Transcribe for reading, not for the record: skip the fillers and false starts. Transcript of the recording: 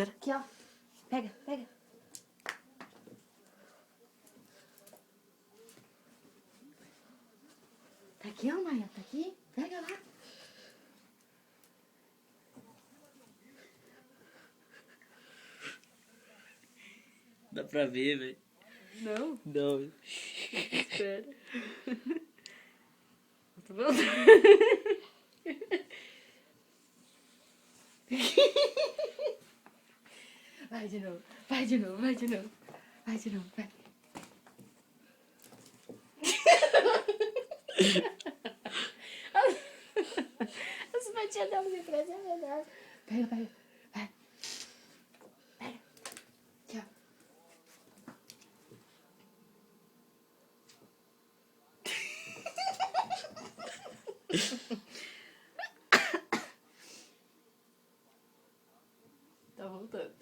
Espera. Aqui, ó. Pega, pega. Tá aqui, ó, Maia. Tá aqui. Pega lá. Dá pra ver, velho. Não. Não. Espera. Tá bom? Vai de novo. Vai de novo. Vai de novo. Vai de novo. Vai. As patinhas dela me parecem melhor. Pega, pega. Vai. Pega. Aqui, ó. Tá voltando.